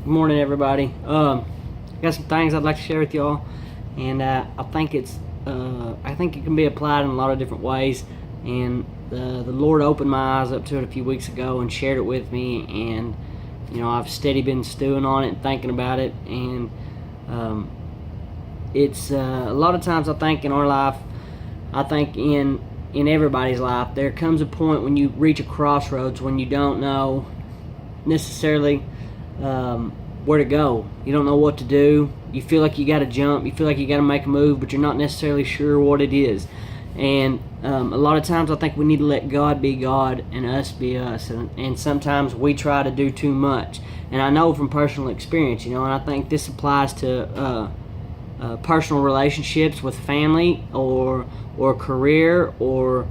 Good morning, everybody. Got some things I'd like to share with y'all, and I think it can be applied in a lot of different ways. And the Lord opened my eyes up to it a few weeks ago and shared it with me, and I've steady been stewing on it and thinking about it. And it's a lot of times I think in our life, I think in everybody's life, there comes a point when you reach a crossroads when you don't know necessarily where to go. You don't know what to do. You feel like you got to jump. You feel like you got to make a move, but you're not necessarily sure what it is. And a lot of times I think we need to let God be God and us be us. And sometimes we try to do too much. And I know from personal experience, and I think this applies to personal relationships with family or career or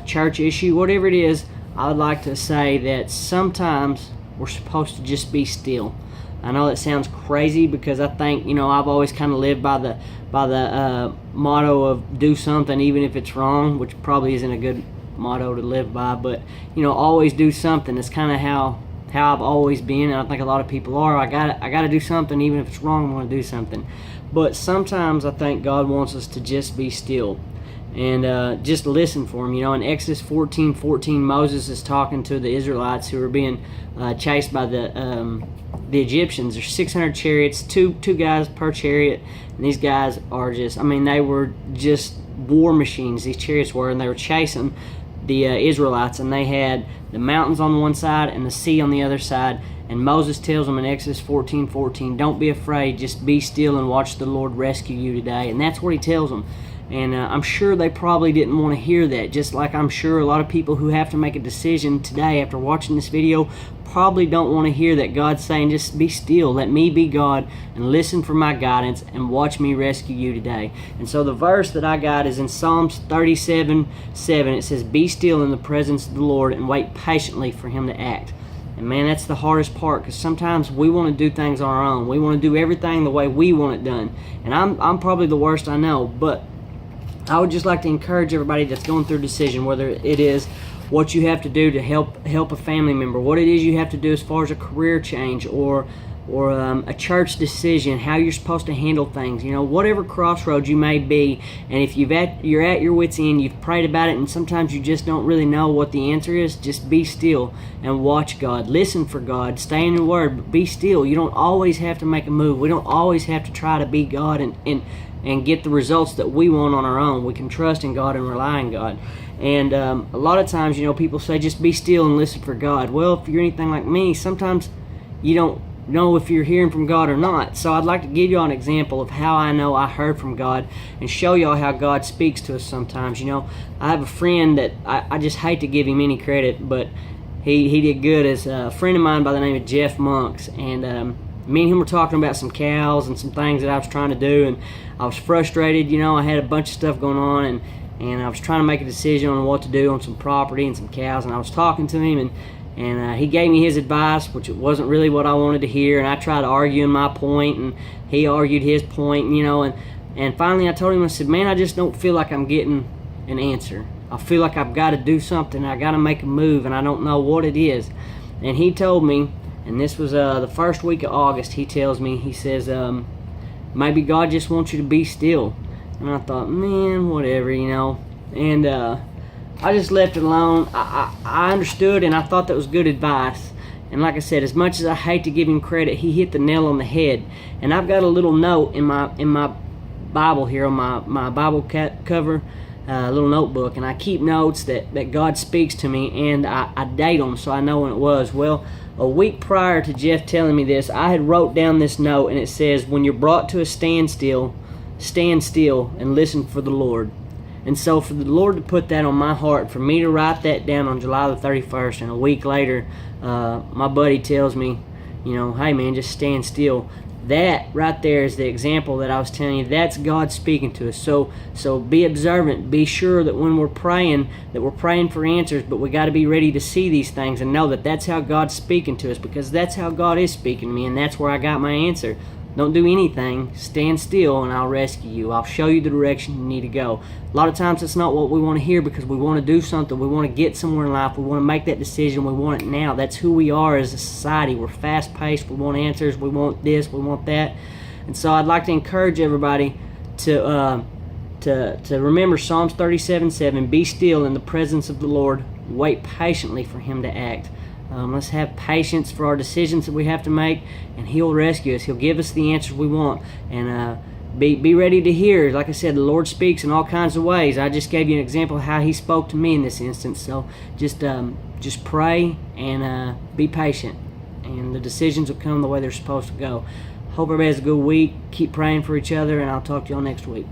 church issue, whatever it is. I would like to say that sometimes we're supposed to just be still. I know that sounds crazy because I think I've always kind of lived by the motto of do something even if it's wrong, which probably isn't a good motto to live by, but always do something. It's kind of how I've always been, and I think a lot of people are. I gotta do something even if it's wrong. I'm gonna do something. But sometimes I think God wants us to just be still and just listen for him. In Exodus 14:14, Moses is talking to the Israelites who are being chased by the Egyptians. There's 600 chariots, two guys per chariot, and these guys are they were just war machines, these chariots were, and they were chasing the Israelites, and they had the mountains on one side and the sea on the other side. And Moses tells them in Exodus 14:14, don't be afraid, just be still and watch the Lord rescue you today. And that's what he tells them. And I'm sure they probably didn't want to hear that, just like I'm sure a lot of people who have to make a decision today after watching this video probably don't want to hear that God's saying just be still, let me be God and listen for my guidance and watch me rescue you today. And so the verse that I got is in Psalms 37:7. It says, be still in the presence of the Lord and wait patiently for him to act. And man, that's the hardest part, because sometimes we want to do things on our own. We want to do everything the way we want it done. And I'm probably the worst, I know, but I would just like to encourage everybody that's going through a decision, whether it is what you have to do to help a family member, what it is you have to do as far as a career change or a church decision, how you're supposed to handle things, whatever crossroads you may be. And if you're at your wit's end, you've prayed about it, and sometimes you just don't really know what the answer is, just be still and watch God. Listen for God. Stay in your word, but be still. You don't always have to make a move. We don't always have to try to be God and get the results that we want on our own. We can trust in God and rely on God. And a lot of times, people say just be still and listen for God. Well, if you're anything like me, sometimes you don't know if you're hearing from God or not. So I'd like to give y'all an example of how I know I heard from God and show y'all how God speaks to us sometimes. I have a friend that I just hate to give him any credit, but he did good. As a friend of mine by the name of Jeff Monks, and me and him were talking about some cows and some things that I was trying to do, and I was frustrated. I had a bunch of stuff going on, and I was trying to make a decision on what to do on some property and some cows, and I was talking to him, and he gave me his advice, which it wasn't really what I wanted to hear, and I tried arguing my point, and he argued his point, and finally I told him, I said, man, I just don't feel like I'm getting an answer. I feel like I've got to do something, I got to make a move, and I don't know what it is. And he told me, and this was the first week of August, he tells me, he says, maybe God just wants you to be still. And I thought, man, whatever, and I just left it alone. I understood, and I thought that was good advice. And like I said, as much as I hate to give him credit, he hit the nail on the head. And I've got a little note in my Bible here on my Bible cover, a little notebook, and I keep notes that God speaks to me, and I date them so I know when it was. Well, a week prior to Jeff telling me this, I had wrote down this note, and it says, when you're brought to a standstill, stand still and listen for the Lord. And so for the Lord to put that on my heart, for me to write that down on July the 31st, and a week later, my buddy tells me, hey man, just stand still. That right there is the example that I was telling you. That's God speaking to us. So be observant. Be sure that when we're praying for answers, but we got to be ready to see these things and know that that's how God's speaking to us, because that's how God is speaking to me, and that's where I got my answer. Don't do anything. Stand still and I'll rescue you. I'll show you the direction you need to go. A lot of times it's not what we want to hear because we want to do something. We want to get somewhere in life. We want to make that decision. We want it now. That's who we are as a society. We're fast-paced. We want answers. We want this. We want that. And so I'd like to encourage everybody to remember Psalms 37:7. Be still in the presence of the Lord. Wait patiently for Him to act. Let's have patience for our decisions that we have to make, and He'll rescue us. He'll give us the answers we want, and be ready to hear. Like I said, the Lord speaks in all kinds of ways. I just gave you an example of how He spoke to me in this instance. So just pray and be patient, and the decisions will come the way they're supposed to go. Hope everybody has a good week. Keep praying for each other, and I'll talk to y'all next week.